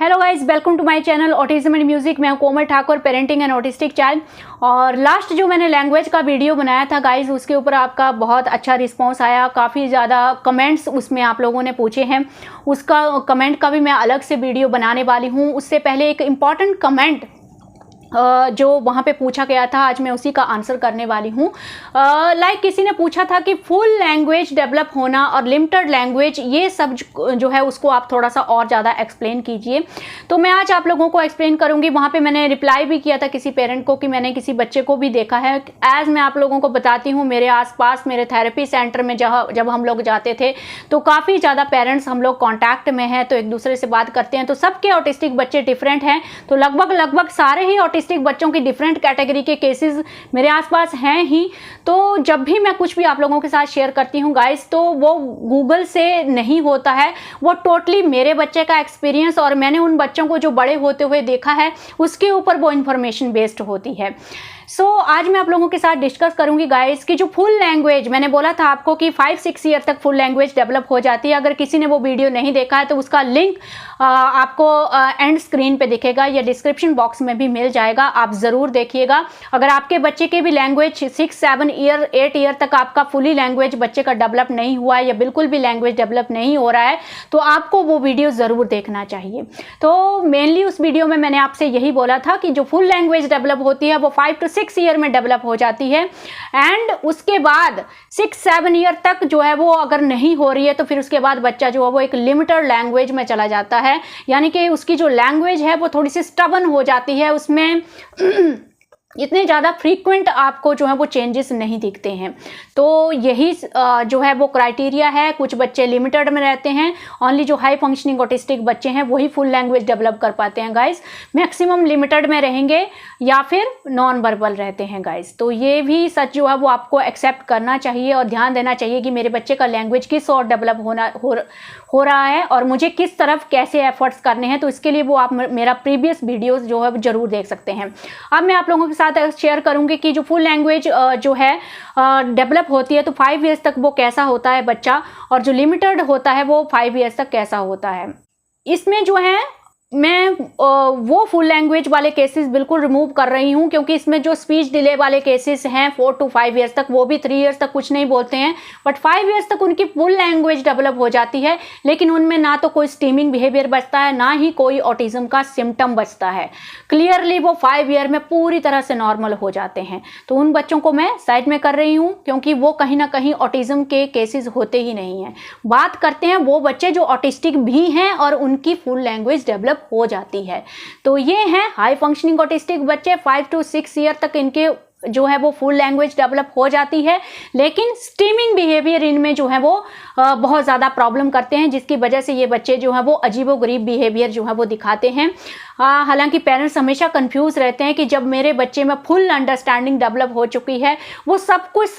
Hello guys, welcome to my channel autism and music. मैं हूं Komal Thakur, parenting and autistic child. और last जो मैंने लैंग्वेज का वीडियो बनाया था गाइस, उसके ऊपर आपका बहुत अच्छा रिस्पांस आया। काफ़ी ज़्यादा कमेंट्स उसमें आप लोगों ने पूछे हैं। उसका कमेंट का भी मैं अलग से वीडियो बनाने वाली हूँ। उससे पहले एक इम्पॉर्टेंट कमेंट जो वहाँ पे पूछा गया था, आज मैं उसी का आंसर करने वाली हूँ। लाइक किसी ने पूछा था कि फुल लैंग्वेज डेवलप होना और लिमिटेड लैंग्वेज, ये सब जो है उसको आप थोड़ा सा और ज़्यादा एक्सप्लेन कीजिए। तो मैं आज आप लोगों को एक्सप्लेन करूँगी। वहाँ पे मैंने रिप्लाई भी किया था किसी पेरेंट को कि मैंने किसी बच्चे को भी देखा है। एज मैं आप लोगों को बताती हूँ, मेरे आसपास मेरे थेरेपी सेंटर में जब हम लोग जाते थे तो काफ़ी ज़्यादा पेरेंट्स हम लोग कॉन्टैक्ट में हैं, तो एक दूसरे से बात करते हैं। तो सबके ऑटिस्टिक बच्चे डिफरेंट हैं, तो लगभग सारे ही ऑटिस्टिक बच्चों की डिफरेंट कैटेगरी के केसेस मेरे आसपास हैं ही। तो जब भी मैं कुछ भी आप लोगों के साथ शेयर करती हूँ गाइस, तो वो गूगल से नहीं होता है, वो टोटली मेरे बच्चे का एक्सपीरियंस और मैंने उन बच्चों को जो बड़े होते हुए देखा है उसके ऊपर वो इंफॉर्मेशन बेस्ड होती है। सो आज मैं आप लोगों के साथ डिस्कस करूंगी गाइस कि जो फुल लैंग्वेज, मैंने बोला था आपको कि 5-6 ईयर तक फुल लैंग्वेज डेवलप हो जाती है। अगर किसी ने वो वीडियो नहीं देखा है तो उसका लिंक आपको एंड स्क्रीन पे दिखेगा या डिस्क्रिप्शन बॉक्स में भी मिल जाएगा, आप ज़रूर देखिएगा। अगर आपके बच्चे के भी लैंग्वेज 6-7 ईयर 8 ईयर तक आपका फुली लैंग्वेज बच्चे का डेवलप नहीं हुआ है या बिल्कुल भी लैंग्वेज डेवलप नहीं हो रहा है, तो आपको वो वीडियो ज़रूर देखना चाहिए। तो मेनली उस वीडियो में मैंने आपसे यही बोला था कि जो फुल लैंग्वेज डेवलप होती है वो 5-6 ईयर में डेवलप हो जाती है, एंड उसके बाद 6-7 ईयर तक जो है वो अगर नहीं हो रही है तो फिर उसके बाद बच्चा जो है वो एक लिमिटेड लैंग्वेज में चला जाता है। यानी कि उसकी जो लैंग्वेज है वो थोड़ी सी स्टबन हो जाती है, उसमें इतने ज़्यादा फ्रीक्वेंट आपको जो है वो चेंजेस नहीं दिखते हैं। तो यही जो है वो क्राइटेरिया है। कुछ बच्चे लिमिटेड में रहते हैं, ओनली जो हाई फंक्शनिंग ऑटिस्टिक बच्चे हैं वही फुल लैंग्वेज डेवलप कर पाते हैं गाइस। मैक्सिमम लिमिटेड में रहेंगे या फिर नॉन वर्बल रहते हैं गाइस। तो ये भी सच जो है वो आपको एक्सेप्ट करना चाहिए और ध्यान देना चाहिए कि मेरे बच्चे का लैंग्वेज किस और डेवलप हो रहा है और मुझे किस तरफ कैसे एफर्ट्स करने हैं। तो इसके लिए वो आप मेरा प्रीवियस वीडियोस जो है जरूर देख सकते हैं। अब मैं आप लोगों के साथ शेयर करूंगी कि जो फुल लैंग्वेज जो है डेवलप होती है तो 5 ईयर्स तक वो कैसा होता है बच्चा, और जो लिमिटेड होता है वो 5 ईयर्स तक कैसा होता है। इसमें जो है मैं वो फुल लैंग्वेज वाले केसेस बिल्कुल रिमूव कर रही हूँ, क्योंकि इसमें जो स्पीच डिले वाले केसेस हैं 4 to 5 ईयर्स तक, वो भी 3 ईयर्स तक कुछ नहीं बोलते हैं, बट 5 ईयर्स तक उनकी फुल लैंग्वेज डेवलप हो जाती है। लेकिन उनमें ना तो कोई स्टीमिंग बिहेवियर बचता है, ना ही कोई ऑटिज्म का सिम्टम बचता है। क्लियरली वो 5 ईयर में पूरी तरह से नॉर्मल हो जाते हैं। तो उन बच्चों को मैं साइड में कर रही हूँ, क्योंकि वो कहीं ना कहीं ऑटिज्म के केसेस होते ही नहीं हैं। बात करते हैं वो बच्चे जो ऑटिस्टिक भी हैं और उनकी फुल लैंग्वेज डेवलप हो जाती है। तो ये हैं हाई फंक्शनिंग ऑटिस्टिक बच्चे। 5 to 6 ईयर तक इनके जो है वो फुल लैंग्वेज डेवलप हो जाती है, लेकिन स्टीमिंग बिहेवियर इनमें जो है वो बहुत ज़्यादा प्रॉब्लम करते हैं, जिसकी वजह से ये बच्चे जो है वो अजीबोगरीब बिहेवियर जो है वो दिखाते हैं। हालांकि पेरेंट्स हमेशा कंफ्यूज रहते हैं कि जब मेरे बच्चे में फुल अंडरस्टैंडिंग डेवलप हो चुकी है, वो सब कुछ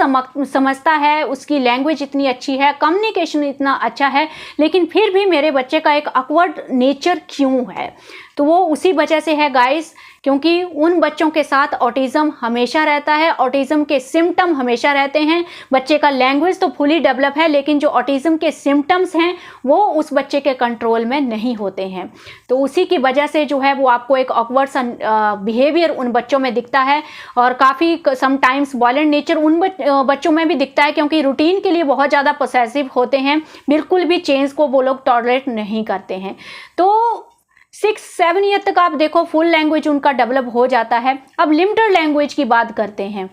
समझता है, उसकी लैंग्वेज इतनी अच्छी है, कम्युनिकेशन इतना अच्छा है, लेकिन फिर भी मेरे बच्चे का एक ऑकवर्ड नेचर क्यों है। तो वो उसी वजह से है गाइस, क्योंकि उन बच्चों के साथ ऑटिज्म हमेशा रहता है, ऑटिज्म के सिम्टम हमेशा रहते हैं। बच्चे का लैंग्वेज तो फुली डेवलप है, लेकिन जो ऑटिज्म के सिम्टम्स हैं वो उस बच्चे के कंट्रोल में नहीं होते हैं। तो उसी की वजह से जो है वो आपको एक ऑकवर्ड बिहेवियर उन बच्चों में दिखता है, और काफ़ी समटाइम्स वायलेंट नेचर उन बच्चों में भी दिखता है, क्योंकि रूटीन के लिए बहुत ज़्यादा पोसेसिव होते हैं, बिल्कुल भी चेंज को वो लोग टॉलरेट नहीं करते हैं। तो 6-7 ईयर तक आप देखो फुल लैंग्वेज उनका डेवलप हो जाता है। अब लिमिटेड लैंग्वेज की बात करते हैं।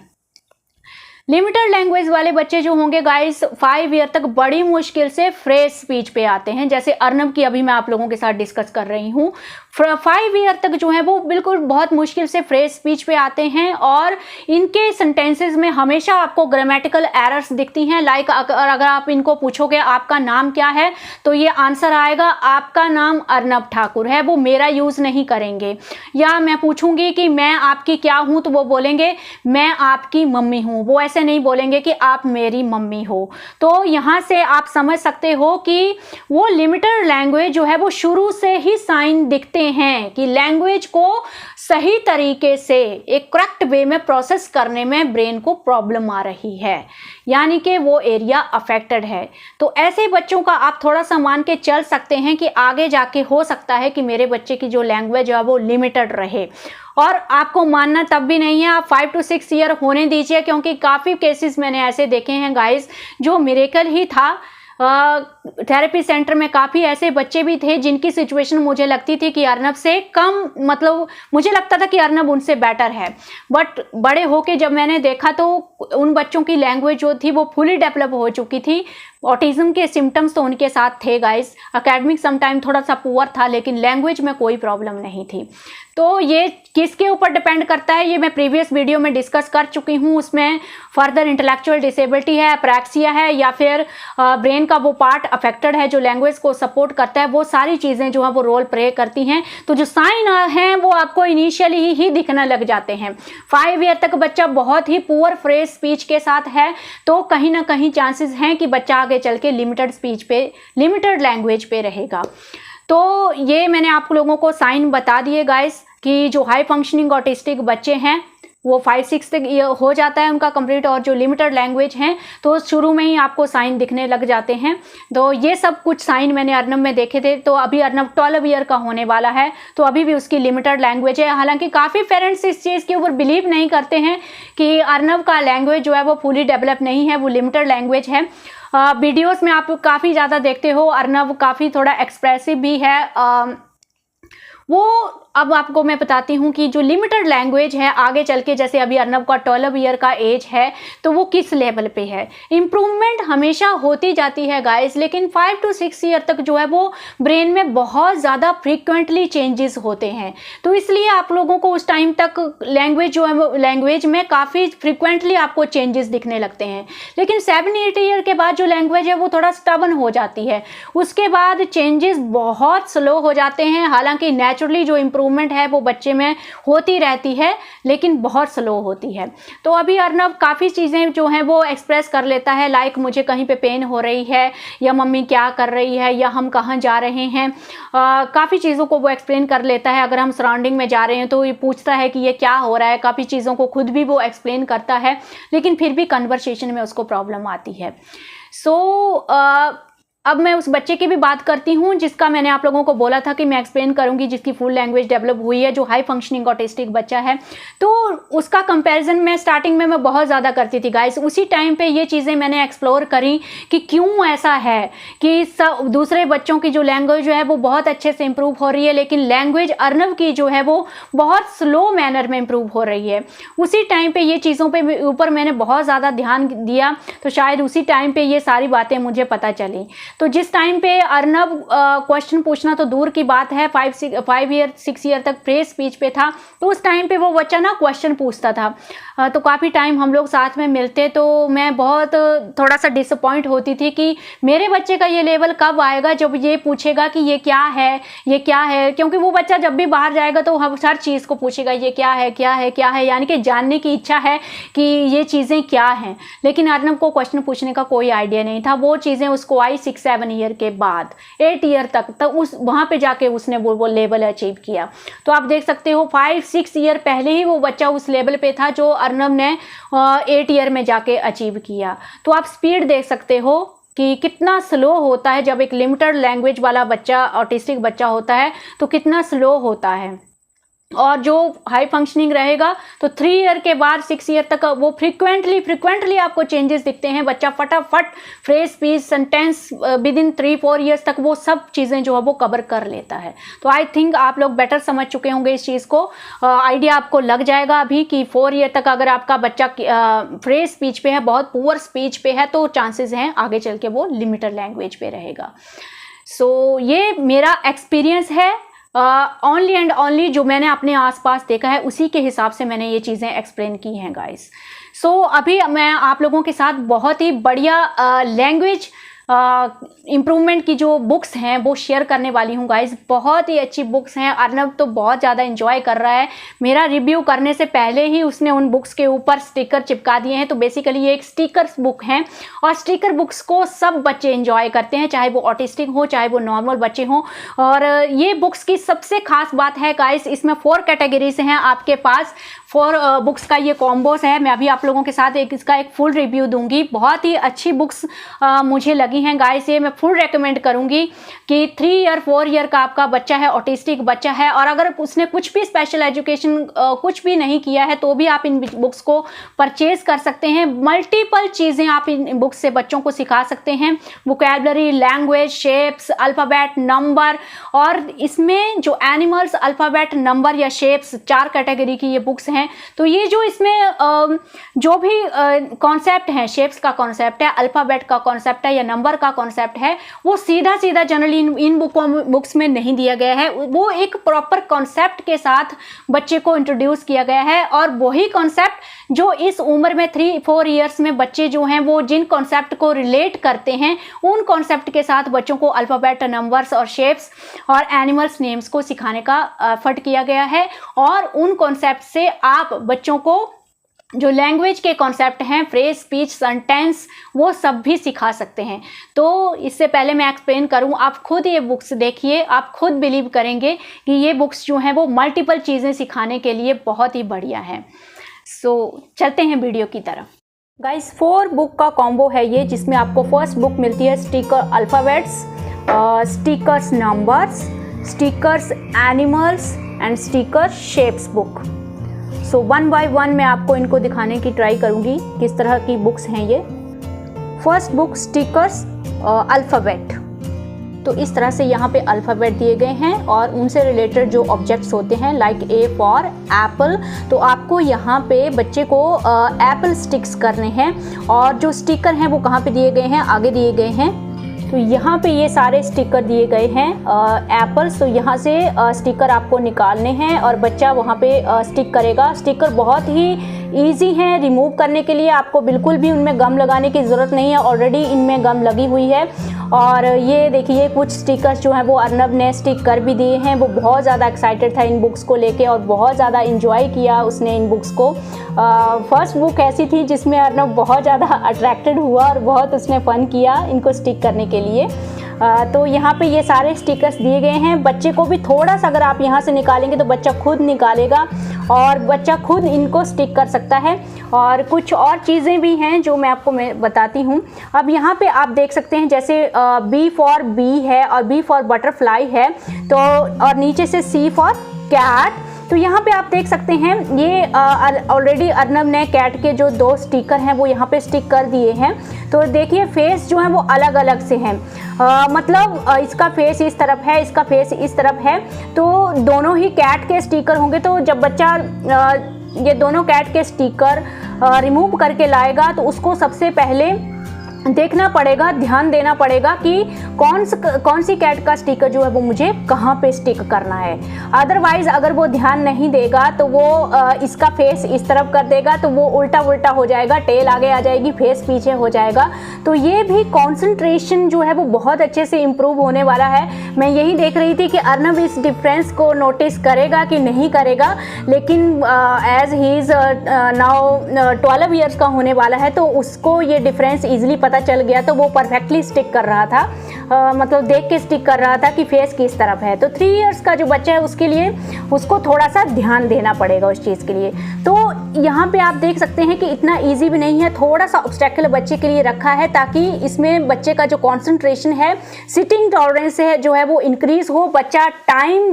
लिमिटेड लैंग्वेज वाले बच्चे जो होंगे गाइस 5 ईयर तक बड़ी मुश्किल से फ्रेज स्पीच पे आते हैं, जैसे अर्नब की अभी मैं आप लोगों के साथ डिस्कस कर रही हूँ। 5 ईयर तक जो है वो बिल्कुल बहुत मुश्किल से फ्रेज स्पीच पे आते हैं, और इनके सेंटेंसेस में हमेशा आपको ग्रामेटिकल एरर्स दिखती हैं। लाइक अगर आप इनको पूछोगे आपका नाम क्या है, तो ये आंसर आएगा आपका नाम अर्नब ठाकुर है, वो मेरा यूज़ नहीं करेंगे। या मैं पूछूंगी कि मैं आपकी क्या हूँ, तो वो बोलेंगे मैं आपकी मम्मी हूँ, वो ऐसे से नहीं बोलेंगे कि आप मेरी मम्मी हो। तो यहाँ से आप समझ सकते हो कि वो लिमिटेड लैंग्वेज जो है वो शुरू से ही साइन दिखते हैं कि लैंग्वेज को सही तरीके से एक करेक्ट वे में प्रोसेस करने में ब्रेन को प्रॉब्लम आ रही है, यानी कि वो एरिया अफेक्टेड है। तो ऐसे बच्चों का आप थोड़ा सा मान के चल सकते हैं कि आगे जाके हो सकता है कि मेरे बच्चे की जो लैंग्वेज है वो लिमिटेड रहे। और आपको मानना तब भी नहीं है, आप 5 to 6 ईयर होने दीजिए, क्योंकि काफ़ी केसेस मैंने ऐसे देखे हैं गाइस जो मिरेकल ही था। थेरेपी सेंटर में काफ़ी ऐसे बच्चे भी थे जिनकी सिचुएशन मुझे लगती थी कि अर्नब से कम, मतलब मुझे लगता था कि अर्नब उनसे बेटर है। बट बड़े होके जब मैंने देखा तो उन बच्चों की लैंग्वेज जो थी वो फुली डेवलप हो चुकी थी। ऑटिज्म के सिम्टम्स तो उनके साथ थे गाइस, एकेडमिक समटाइम थोड़ा सा पुअर था, लेकिन लैंग्वेज में कोई प्रॉब्लम नहीं थी। तो ये किसके ऊपर डिपेंड करता है ये मैं प्रीवियस वीडियो में डिस्कस कर चुकी हूँ। उसमें फर्दर इंटेलेक्चुअल डिसेबिलिटी है, अप्रैक्सिया है, या फिर ब्रेन का वो पार्ट अफेक्टेड है जो लैंग्वेज को सपोर्ट करता है, वो सारी चीज़ें जो है वो रोल प्ले करती हैं। तो जो साइन हैं वो आपको इनिशियली ही दिखने लग जाते हैं। 5 ईयर तक बच्चा बहुत ही पुअर फ्रेज स्पीच के साथ है तो कहीं ना कहीं चांसेस हैं कि बच्चा आगे चल के लिमिटेड स्पीच पे, लिमिटेड लैंग्वेज पे रहेगा। तो ये मैंने आप लोगों को साइन बता दिए गाइस कि जो हाई फंक्शनिंग ऑटिस्टिक बच्चे हैं वो 5-6 तक हो जाता है उनका कंप्लीट, और जो लिमिटेड लैंग्वेज हैं तो शुरू में ही आपको साइन दिखने लग जाते हैं। तो ये सब कुछ साइन मैंने अर्नब में देखे थे। तो अभी अर्नब 12 ईयर का होने वाला है तो अभी भी उसकी लिमिटेड लैंग्वेज है। हालांकि काफ़ी पेरेंट्स इस चीज़ के ऊपर बिलीव नहीं करते हैं कि अर्नब का लैंग्वेज जो है वो फुली डेवलप नहीं है, वो लिमिटेड लैंग्वेज है। वीडियोज़ में आप काफ़ी ज़्यादा देखते हो अर्नब काफ़ी थोड़ा एक्सप्रेसिव भी है। वो अब आपको मैं बताती हूँ कि जो लिमिटेड लैंग्वेज है आगे चल के, जैसे अभी अर्नब का 12 ईयर का एज है तो वो किस लेवल पे है। इम्प्रूवमेंट हमेशा होती जाती है गाइस, लेकिन 5 to 6 ईयर तक जो है वो ब्रेन में बहुत ज़्यादा फ्रीक्वेंटली चेंजेस होते हैं। तो इसलिए आप लोगों को उस टाइम तक लैंग्वेज जो है वो लैंग्वेज में काफ़ी फ्रीक्वेंटली आपको चेंजेस दिखने लगते हैं। लेकिन 7-8 ईयर के बाद जो लैंग्वेज है वो थोड़ा स्टबन हो जाती है, उसके बाद चेंजेस बहुत स्लो हो जाते हैं। हालांकि नेचुरली जो इम्प्रूवमेंट है वो बच्चे में होती रहती है लेकिन बहुत स्लो होती है। तो अभी अर्नब काफ़ी चीज़ें जो हैं वो एक्सप्रेस कर लेता है, लाइक मुझे कहीं पे पेन हो रही है, या मम्मी क्या कर रही है, या हम कहाँ जा रहे हैं। काफ़ी चीज़ों को वो एक्सप्लेन कर लेता है। अगर हम सराउंडिंग में जा रहे हैं तो ये पूछता है कि ये क्या हो रहा है। काफ़ी चीज़ों को खुद भी वो एक्सप्लेन करता है, लेकिन फिर भी कन्वर्सेशन में उसको प्रॉब्लम आती है। अब मैं उस बच्चे की भी बात करती हूँ जिसका मैंने आप लोगों को बोला था कि मैं एक्सप्लेन करूँगी, जिसकी फुल लैंग्वेज डेवलप हुई है, जो हाई फंक्शनिंग ऑटिस्टिक बच्चा है। तो उसका कंपैरिजन मैं स्टार्टिंग में मैं बहुत ज़्यादा करती थी गाइस। उसी टाइम पे ये चीज़ें मैंने एक्सप्लोर करी कि क्यों ऐसा है कि दूसरे बच्चों की जो लैंग्वेज है वो बहुत अच्छे से इम्प्रूव हो रही है, लेकिन लैंग्वेज अर्नब की जो है वो बहुत स्लो मैनर में इम्प्रूव हो रही है। उसी टाइम पर ये चीज़ों पर ऊपर मैंने बहुत ज़्यादा ध्यान दिया, तो शायद उसी टाइम पर ये सारी बातें मुझे पता चली। तो जिस टाइम पे अर्नब क्वेश्चन पूछना तो दूर की बात है, 5-6 ईयर तक प्रे स्पीच पे था, तो उस टाइम पे वो बच्चा ना क्वेश्चन पूछता था। तो काफ़ी टाइम हम लोग साथ में मिलते, तो मैं बहुत थोड़ा सा डिसअपॉइंट होती थी कि मेरे बच्चे का ये लेवल कब आएगा जब ये पूछेगा कि ये क्या है, ये क्या है। क्योंकि वो बच्चा जब भी बाहर जाएगा तो हर चीज़ को पूछेगा ये क्या है, क्या है, क्या है, यानी कि जानने की इच्छा है कि ये चीज़ें क्या हैं। लेकिन अर्नब को क्वेश्चन पूछने का कोई आइडिया नहीं था। वो चीज़ें उसको आई 6-7 ईयर के बाद, 8 ईयर तक उस वहाँ पे जाके उसने वो लेवल अचीव किया। तो आप देख सकते हो 5-6 ईयर पहले ही वो बच्चा उस लेवल पे था जो अर्नब ने 8 ईयर में जाके अचीव किया। तो आप स्पीड देख सकते हो कि कितना स्लो होता है जब एक लिमिटेड लैंग्वेज वाला बच्चा, ऑटिस्टिक बच्चा होता है तो कितना स्लो होता है। और जो हाई फंक्शनिंग रहेगा तो 3 ईयर के बाद 6 ईयर तक वो फ्रिक्वेंटली आपको चेंजेस दिखते हैं। बच्चा फटाफट phrase, speech, sentence with in 3-4 years तक वो सब चीज़ें जो है वो कवर कर लेता है। तो आई थिंक आप लोग बेटर समझ चुके होंगे इस चीज़ को। आइडिया आपको लग जाएगा अभी कि 4 ईयर तक अगर आपका बच्चा फ्रेज स्पीच पे है, बहुत पुअर स्पीच पे है, तो चांसेस हैं आगे चल के वो लिमिटेड लैंग्वेज पे रहेगा। सो ये मेरा एक्सपीरियंस है, ओनली एंड ओनली जो मैंने अपने आसपास देखा है उसी के हिसाब से मैंने ये चीज़ें एक्सप्लेन की हैं गाइस। सो अभी मैं आप लोगों के साथ बहुत ही बढ़िया लैंग्वेज इम्प्रूवमेंट की जो बुक्स हैं वो शेयर करने वाली हूँ गाइज। बहुत ही अच्छी बुक्स हैं। अर्नब तो बहुत ज़्यादा इंजॉय कर रहा है। मेरा रिव्यू करने से पहले ही उसने उन बुक्स के ऊपर स्टिकर चिपका दिए हैं। तो बेसिकली ये एक स्टिकर्स बुक हैं और स्टिकर बुक्स को सब बच्चे इंजॉय करते हैं, चाहे वो ऑटिस्टिक हो चाहे वो नॉर्मल बच्चे हों। और ये बुक्स की सबसे खास बात है गाइस, इसमें 4 कैटेगरीज हैं आपके पास। 4 बुक्स का ये कॉम्बोस है। मैं अभी आप लोगों के साथ इसका एक फुल रिव्यू दूंगी। बहुत ही अच्छी बुक्स मुझे लगी हैं गाइस। ये मैं फुल रेकमेंड करूंगी कि 3 ईयर 4 ईयर का आपका बच्चा है, ऑटिस्टिक बच्चा है, और अगर उसने कुछ भी स्पेशल एजुकेशन कुछ भी नहीं किया है तो भी आप इन बुक्स को परचेज कर सकते हैं। मल्टीपल चीज़ें आप इन बुक्स से बच्चों को सिखा सकते हैं। Vocabulary, language, shapes, alphabet, number, और इसमें जो एनिमल्स, अल्फ़ाबेट, नंबर या शेप्स 4 कैटेगरी की ये बुक्स हैं। तो ये जो इसमें जो भी कॉन्सेप्ट है, शेप्स का कॉन्सेप्ट है, अल्फ़ाबेट का कॉन्सेप्ट है या नंबर का कॉन्सेप्ट है, वो सीधा सीधा जनरली इन बुक्स में नहीं दिया गया है। वो एक प्रॉपर कॉन्सेप्ट के साथ बच्चे को इंट्रोड्यूस किया गया है, और वही कॉन्सेप्ट जो इस उम्र में 3-4 ईयर्स में बच्चे जो हैं वो जिन कॉन्सेप्ट को रिलेट करते हैं, उन कॉन्सेप्ट के साथ बच्चों को अल्फ़ाबेट, नंबर्स और शेप्स और एनिमल्स नेम्स को सिखाने का एफर्ट किया गया है। और उन कॉन्सेप्ट से आप बच्चों को जो लैंग्वेज के कॉन्सेप्ट हैं, फ्रेज, स्पीच, सेंटेंस, वो सब भी सिखा सकते हैं। तो इससे पहले मैं एक्सप्लेन करूं, आप खुद ये बुक्स देखिए, आप खुद बिलीव करेंगे कि ये बुक्स जो हैं वो मल्टीपल चीज़ें सिखाने के लिए बहुत ही बढ़िया हैं। सो चलते हैं वीडियो की तरफ। गाइस 4 बुक का कॉम्बो है ये, जिसमें आपको फर्स्ट बुक मिलती है sticker alphabets, stickers numbers, stickers animals and sticker shapes book. So 1 by 1 मैं आपको इनको दिखाने की ट्राई करूंगी किस तरह की बुक्स हैं ये। First book stickers alphabet. तो इस तरह से यहाँ पे अल्फ़ाबेट दिए गए हैं और उनसे रिलेटेड जो ऑब्जेक्ट्स होते हैं, लाइक ए फॉर एप्पल। तो आपको यहाँ पे बच्चे को एप्पल स्टिक्स करने हैं, और जो स्टिकर हैं वो कहाँ पे दिए गए हैं, आगे दिए गए हैं। तो यहाँ पे ये सारे स्टिकर दिए गए हैं एप्पल्स। तो यहाँ से स्टिकर आपको निकालने हैं और बच्चा वहाँ पे स्टिक करेगा। स्टिकर बहुत ही ईजी है रिमूव करने के लिए, आपको बिल्कुल भी उनमें गम लगाने की ज़रूरत नहीं है, ऑलरेडी इनमें गम लगी हुई है। और ये देखिए कुछ स्टिकर्स जो हैं वो अर्नब ने स्टिक कर भी दिए हैं। वो बहुत ज़्यादा एक्साइटेड था इन बुक्स को लेके और बहुत ज़्यादा इन्जॉय किया उसने इन बुक्स को। फर्स्ट बुक ऐसी थी जिसमें अर्नब बहुत ज़्यादा अट्रैक्टेड हुआ और बहुत उसने फ़न किया इनको स्टिक करने के लिए। तो यहाँ पे ये सारे स्टिकर्स दिए गए हैं। बच्चे को भी थोड़ा सा अगर आप यहाँ से निकालेंगे तो बच्चा खुद निकालेगा और बच्चा खुद इनको स्टिक कर सकता है। और कुछ और चीज़ें भी हैं जो मैं आपको बताती हूँ। अब यहाँ पे आप देख सकते हैं, जैसे बी फॉर बी है और बी फॉर बटरफ्लाई है, तो और नीचे से सी फॉर कैट। तो यहाँ पे आप देख सकते हैं ये ऑलरेडी अर्नब ने कैट के जो 2 स्टिकर हैं वो यहाँ पे स्टिक कर दिए हैं। तो देखिए फेस जो है वो अलग अलग से हैं, मतलब इसका फेस इस तरफ है, इसका फेस इस तरफ है। तो दोनों ही कैट के स्टिकर होंगे। तो जब बच्चा ये दोनों कैट के स्टिकर रिमूव करके लाएगा तो उसको सबसे पहले देखना पड़ेगा, ध्यान देना पड़ेगा कि कौन सी कैट का स्टिकर जो है वो मुझे कहाँ पे स्टिक करना है। अदरवाइज अगर वो ध्यान नहीं देगा तो वो इसका फेस इस तरफ कर देगा तो वो उल्टा उल्टा हो जाएगा, टेल आगे आ जाएगी, फेस पीछे हो जाएगा। तो ये भी कंसंट्रेशन जो है वो बहुत अच्छे से इम्प्रूव होने वाला है। मैं यही देख रही थी कि अर्नब इस डिफरेंस को नोटिस करेगा कि नहीं करेगा, लेकिन as he is now 12 years का होने वाला है तो उसको ये डिफरेंस ईजिली पता चल गया। तो वो परफेक्टली स्टिक कर रहा था, मतलब देख के स्टिक कर रहा था कि फेस किस तरफ है। तो 3 इयर्स का जो बच्चा है उसके लिए उसको थोड़ा सा ध्यान देना पड़ेगा उस चीज़ के लिए। तो यहाँ पे आप देख सकते हैं कि इतना इजी भी नहीं है, थोड़ा सा ऑब्स्टेकल बच्चे के लिए रखा है ताकि इसमें बच्चे का जो कॉन्सेंट्रेशन है, सिटिंग टॉलरेंस है जो है वो इंक्रीज हो, बच्चा टाइम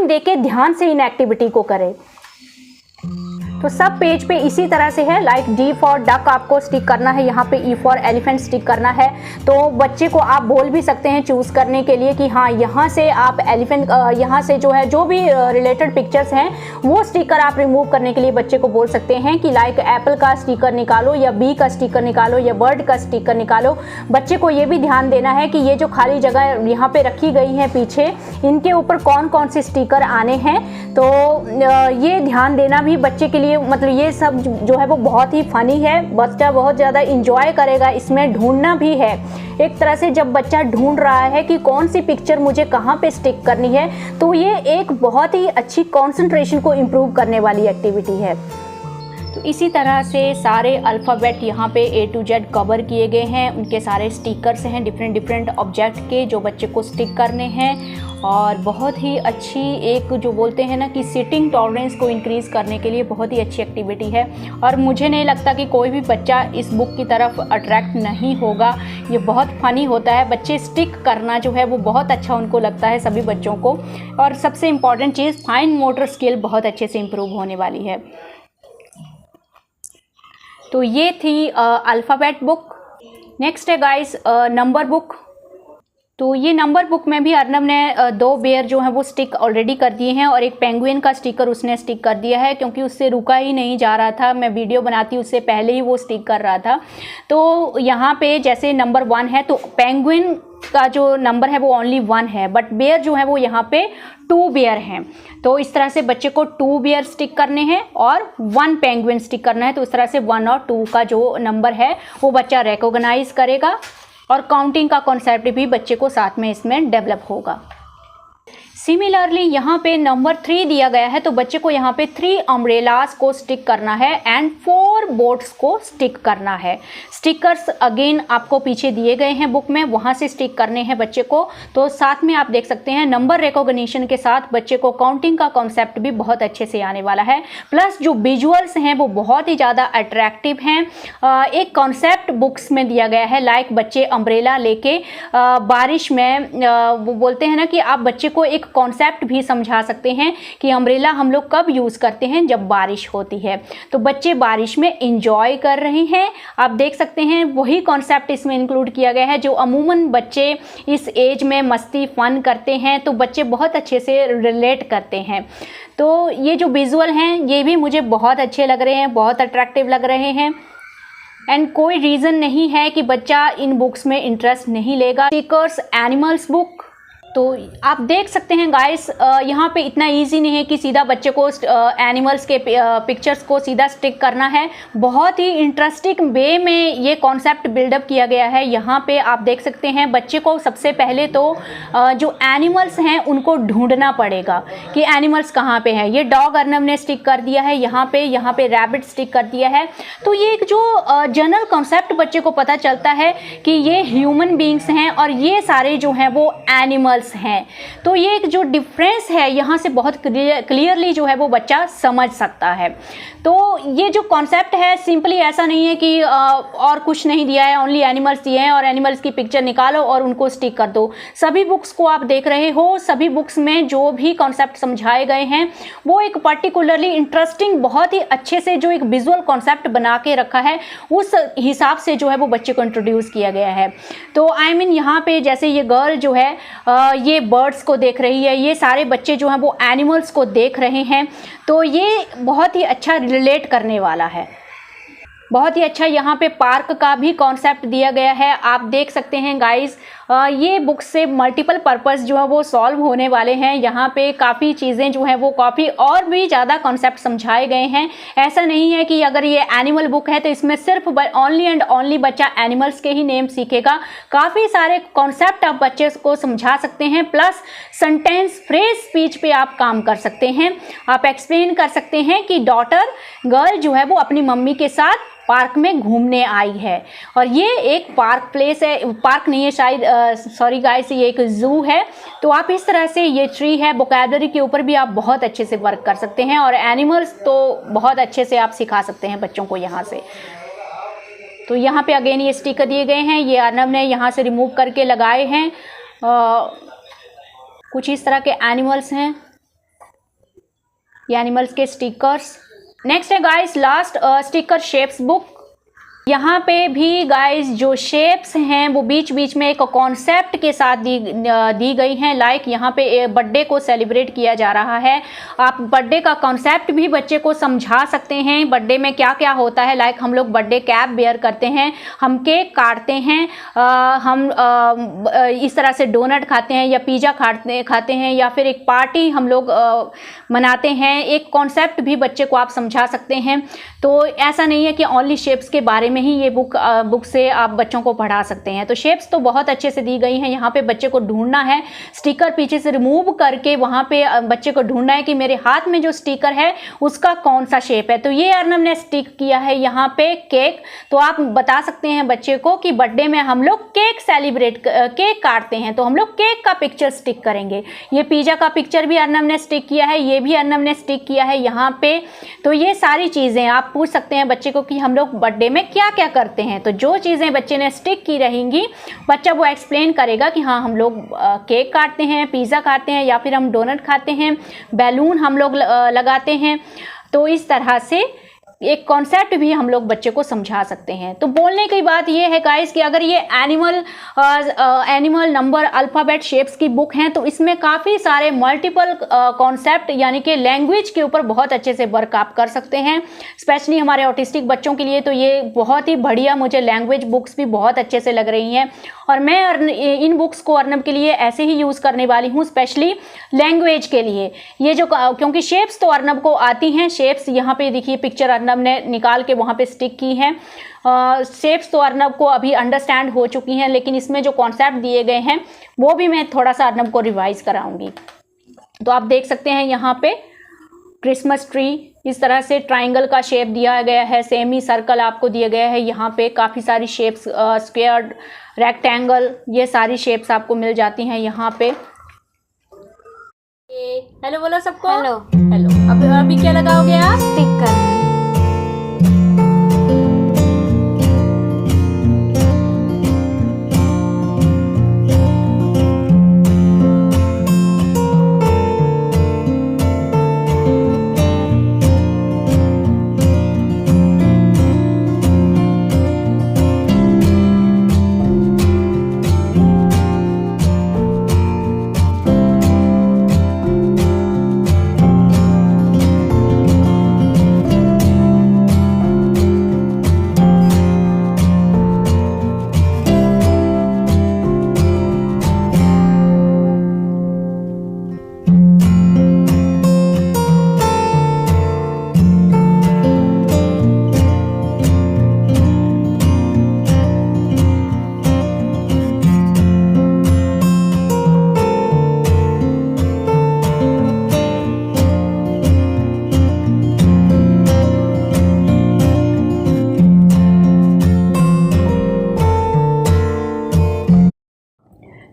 दे के ध्यान से इन एक्टिविटी को करे। तो सब पेज पे इसी तरह से है, लाइक डी फॉर डक आपको स्टिक करना है, यहाँ पे ई फॉर एलिफेंट स्टिक करना है। तो बच्चे को आप बोल भी सकते हैं चूज़ करने के लिए कि हाँ यहाँ से आप एलिफेंट, यहाँ से जो है जो भी रिलेटेड पिक्चर्स हैं वो स्टिकर आप रिमूव करने के लिए बच्चे को बोल सकते हैं कि लाइक एप्पल का स्टिकर निकालो या बी का स्टिकर निकालो या बर्ड का स्टिकर निकालो। बच्चे को ये भी ध्यान देना है कि ये जो खाली जगह यहाँ पे रखी गई है पीछे, इनके ऊपर कौन कौन से स्टिकर आने हैं। तो ये ध्यान देना भी बच्चे के लिए, मतलब ये सब जो है वो बहुत ही फनी है, बच्चा बहुत ज़्यादा इंजॉय करेगा। इसमें ढूंढना भी है एक तरह से, जब बच्चा ढूंढ रहा है कि कौन सी पिक्चर मुझे कहाँ पे स्टिक करनी है, तो ये एक बहुत ही अच्छी कंसंट्रेशन को इम्प्रूव करने वाली एक्टिविटी है। तो इसी तरह से सारे अल्फ़ाबेट यहाँ पे A to Z कवर किए गए हैं, उनके सारे स्टिकर्स हैं डिफरेंट ऑब्जेक्ट के जो बच्चे को स्टिक करने हैं। और बहुत ही अच्छी एक जो बोलते हैं ना कि सिटिंग टॉलरेंस को इंक्रीज़ करने के लिए बहुत ही अच्छी एक्टिविटी है। और मुझे नहीं लगता कि कोई भी बच्चा इस बुक की तरफ अट्रैक्ट नहीं होगा। ये बहुत फ़नी होता है, बच्चे स्टिक करना जो है वो बहुत अच्छा उनको लगता है सभी बच्चों को। और सबसे इम्पॉर्टेंट चीज़, फाइन मोटर स्किल बहुत अच्छे से इम्प्रूव होने वाली है। तो ये थी अल्फ़ाबेट बुक। नेक्स्ट है गाइस नंबर बुक। तो ये नंबर बुक में भी अर्नब ने 2 बेयर जो हैं वो स्टिक ऑलरेडी कर दिए हैं और एक पेंगुइन का स्टिकर उसने स्टिक कर दिया है, क्योंकि उससे रुका ही नहीं जा रहा था। मैं वीडियो बनाती उससे पहले ही वो स्टिक कर रहा था। तो यहाँ पे जैसे नंबर 1 है तो पेंगुइन का जो नंबर है वो ओनली 1 है, बट बेयर जो है वो यहाँ पे 2 बेयर हैं। तो इस तरह से बच्चे को 2 बेयर स्टिक करने हैं और 1 पेंगुइन स्टिक करना है। तो इस तरह से 1 और 2 का जो नंबर है वो बच्चा रिकॉग्नाइज करेगा और काउंटिंग का कॉन्सेप्ट भी बच्चे को साथ में इसमें डेवलप होगा। सिमिलरली यहाँ पे नंबर 3 दिया गया है, तो बच्चे को यहाँ पे 3 अम्ब्रेलास को स्टिक करना है एंड 4 बोट्स को स्टिक करना है। स्टिकर्स अगेन आपको पीछे दिए गए हैं बुक में, वहाँ से स्टिक करने हैं बच्चे को। तो साथ में आप देख सकते हैं नंबर रिकॉग्निशन के साथ बच्चे को काउंटिंग का कॉन्सेप्ट भी बहुत अच्छे से आने वाला है। प्लस जो विजुअल्स हैं वो बहुत ही ज़्यादा अट्रैक्टिव हैं। एक कॉन्सेप्ट बुक्स में दिया गया है, लाइक बच्चे अम्ब्रेला लेके बारिश में वो बोलते हैं ना कि आप बच्चे को एक कॉन्सेप्ट भी समझा सकते हैं कि अम्ब्रेला हम लोग कब यूज़ करते हैं, जब बारिश होती है। तो बच्चे बारिश में इंजॉय कर रहे हैं, आप देख सकते हैं। वही कॉन्सेप्ट इसमें इंक्लूड किया गया है जो अमूमन बच्चे इस एज में मस्ती फन करते हैं, तो बच्चे बहुत अच्छे से रिलेट करते हैं। तो ये जो विजुअल हैं ये भी मुझे बहुत अच्छे लग रहे हैं, बहुत अट्रैक्टिव लग रहे हैं। एंड कोई रीज़न नहीं है कि बच्चा इन बुक्स में इंटरेस्ट नहीं लेगा। स्टिकर्स एनिमल्स बुक, तो आप देख सकते हैं गाइस यहाँ पे इतना इजी नहीं है कि सीधा बच्चे को एनिमल्स के पिक्चर्स को सीधा स्टिक करना है। बहुत ही इंटरेस्टिंग वे में ये कॉन्सेप्ट बिल्डअप किया गया है। यहाँ पे आप देख सकते हैं बच्चे को सबसे पहले तो जो एनिमल्स हैं उनको ढूंढना पड़ेगा कि एनिमल्स कहाँ पे हैं। ये डॉग अर्नब ने स्टिक कर दिया है यहाँ पे रैबिट स्टिक कर दिया है। तो ये एक जो जनरल कॉन्सेप्ट बच्चे को पता चलता है कि ये ह्यूमन बींग्स हैं और ये सारे जो हैं वो एनिमल्स हैं। तो ये एक जो डिफरेंस है यहाँ से बहुत क्लियरली जो है वो बच्चा समझ सकता है। तो ये जो कॉन्सेप्ट है सिंपली ऐसा नहीं है कि और कुछ नहीं दिया है, ओनली एनिमल्स दिए हैं और एनिमल्स की पिक्चर निकालो और उनको स्टिक कर दो। सभी बुक्स को आप देख रहे हो, सभी बुक्स में जो भी कॉन्सेप्ट समझाए गए हैं वो एक पर्टिकुलरली इंटरेस्टिंग, बहुत ही अच्छे से जो एक विजुअल कॉन्सेप्ट बना के रखा है उस हिसाब से जो है वो बच्चे को इंट्रोड्यूस किया गया है। तो आई मीन यहाँ पे जैसे ये गर्ल जो है ये बर्ड्स को देख रही है, ये सारे बच्चे जो हैं वो एनिमल्स को देख रहे हैं। तो ये बहुत ही अच्छा रिलेट करने वाला है, बहुत ही अच्छा। यहाँ पे पार्क का भी कॉन्सेप्ट दिया गया है, आप देख सकते हैं गाइस। ये बुक से मल्टीपल पर्पस जो है वो सॉल्व होने वाले हैं। यहाँ पे काफ़ी चीज़ें जो हैं वो काफ़ी और भी ज़्यादा कॉन्सेप्ट समझाए गए हैं। ऐसा नहीं है कि अगर ये एनिमल बुक है तो इसमें सिर्फ ओनली एंड ओनली बच्चा एनिमल्स के ही नेम सीखेगा। काफ़ी सारे कॉन्सेप्ट आप बच्चे को समझा सकते हैं, प्लस सेंटेंस फ्रेज स्पीच पे आप काम कर सकते हैं। आप एक्सप्लेन कर सकते हैं कि डॉटर गर्ल जो है वो अपनी मम्मी के साथ पार्क में घूमने आई है और ये एक पार्क प्लेस है, पार्क नहीं है शायद, सॉरी गाइस, ये एक जू है। तो आप इस तरह से, ये ट्री है, वोकैबुलरी के ऊपर भी आप बहुत अच्छे से वर्क कर सकते हैं और एनिमल्स तो बहुत अच्छे से आप सिखा सकते हैं बच्चों को यहाँ से। तो यहाँ पे अगेन ये स्टिकर दिए गए हैं, ये अर्नब ने यहाँ से रिमूव करके लगाए हैं। कुछ इस तरह के एनिमल्स हैं, ये एनिमल्स के स्टिकर्स। नेक्स्ट है guys last sticker shapes book. यहाँ पे भी गाइस जो शेप्स हैं वो बीच बीच में एक कॉन्सेप्ट के साथ दी गई हैं। लाइक यहाँ पे बर्थडे को सेलिब्रेट किया जा रहा है, आप बर्थडे का कॉन्सेप्ट भी बच्चे को समझा सकते हैं। बर्थडे में क्या क्या होता है, लाइक हम लोग बर्थडे कैप वेयर करते हैं, हम केक काटते हैं, हम इस तरह से डोनट खाते हैं या पिज़्ज़ा खाते हैं, या फिर एक पार्टी हम लोग मनाते हैं। एक कॉन्सेप्ट भी बच्चे को आप समझा सकते हैं। तो ऐसा नहीं है कि ओनली शेप्स के बारे में ही ये बुक से आप बच्चों को पढ़ा सकते हैं। तो शेप्स तो बहुत अच्छे से दी गई हैं। यहाँ पे बच्चे को ढूंढना है, स्टिकर पीछे से रिमूव करके वहाँ पे बच्चे को ढूंढना है कि मेरे हाथ में जो स्टिकर है उसका कौन सा शेप है। तो ये अर्नब ने स्टिक किया है यहाँ पे केक। तो आप बता सकते हैं बच्चे को कि बर्थडे में हम लोग केक काटते हैं, तो हम लोग केक का पिक्चर स्टिक करेंगे। ये पिज़्ज़ा का पिक्चर भी अर्नब ने स्टिक किया है, ये भी अर्नब ने स्टिक किया है यहाँ पे। तो ये सारी चीज़ें आप पूछ सकते हैं बच्चे को कि हम लोग बर्थडे में क्या क्या करते हैं। तो जो चीज़ें बच्चे ने स्टिक की रहेंगी, बच्चा वो एक्सप्लेन करेगा कि हाँ हम लोग केक काटते हैं, पिज़्ज़ा खाते हैं, या फिर हम डोनट खाते हैं, बैलून हम लोग लगाते हैं। तो इस तरह से एक कॉन्सेप्ट भी हम लोग बच्चे को समझा सकते हैं। तो बोलने की बात ये है गाइस कि अगर ये एनिमल नंबर अल्फ़ाबेट शेप्स की बुक हैं तो इसमें काफ़ी सारे मल्टीपल कॉन्सेप्ट यानी कि लैंग्वेज के ऊपर बहुत अच्छे से वर्क आप कर सकते हैं। स्पेशली हमारे ऑटिस्टिक बच्चों के लिए तो ये बहुत ही बढ़िया, मुझे लैंग्वेज बुक्स भी बहुत अच्छे से लग रही हैं। और मैं इन बुक्स को अर्नब के लिए ऐसे ही यूज़ करने वाली हूँ, स्पेशली लैंग्वेज के लिए। ये जो क्योंकि शेप्स तो अर्नब को आती हैं, शेप्स यहाँ पे देखिए पिक्चर अर्नब ने निकाल के वहाँ पे स्टिक की हैं। शेप्स तो अर्नब को अभी अंडरस्टैंड हो चुकी हैं, लेकिन इसमें जो कॉन्सेप्ट दिए गए हैं वो भी मैं थोड़ा सा अर्नब को रिवाइज कराऊंगी। तो आप देख सकते हैं यहाँ पे क्रिसमस ट्री, इस तरह से ट्राइंगल का शेप दिया गया है, सेमी सर्कल आपको दिया गया है। यहाँ पे काफ़ी सारी शेप्स, स्क्वायर, रेक्टेंगल, ये सारी शेप्स आपको मिल जाती हैं यहाँ पे। हेलो बोलो सबको। Hello hello. अभी क्या लगाओगे आप? स्टिकर।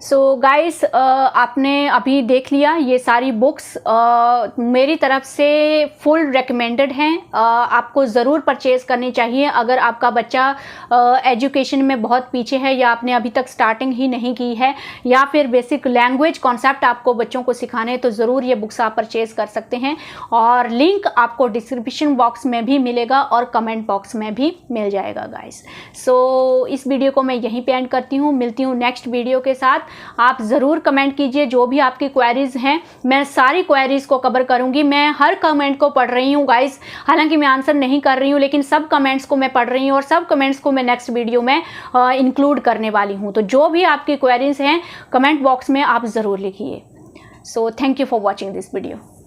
सो गाइस आपने अभी देख लिया ये सारी बुक्स मेरी तरफ से फुल रेकमेंडेड हैं। आपको ज़रूर परचेज़ करनी चाहिए अगर आपका बच्चा एजुकेशन में बहुत पीछे है या आपने अभी तक स्टार्टिंग ही नहीं की है या फिर बेसिक लैंग्वेज कॉन्सेप्ट आपको बच्चों को सिखाने हैं, तो ज़रूर ये बुक्स आप परचेज़ कर सकते हैं। और लिंक आपको डिस्क्रिप्शन बॉक्स में भी मिलेगा और कमेंट बॉक्स में भी मिल जाएगा गाइस। सो इस वीडियो को मैं यहीं पे एंड करती हूँ, मिलती हूँ नेक्स्ट वीडियो के साथ। आप ज़रूर कमेंट कीजिए जो भी आपकी क्वेरीज हैं, मैं सारी क्वेरीज को कवर करूंगी। मैं हर कमेंट को पढ़ रही हूँ गाइस, हालांकि मैं आंसर नहीं कर रही हूँ लेकिन सब कमेंट्स को मैं पढ़ रही हूँ और सब कमेंट्स को मैं नेक्स्ट वीडियो में इंक्लूड करने वाली हूँ। तो जो भी आपकी क्वेरीज हैं कमेंट बॉक्स में आप ज़रूर लिखिए। So thank you for watching this video.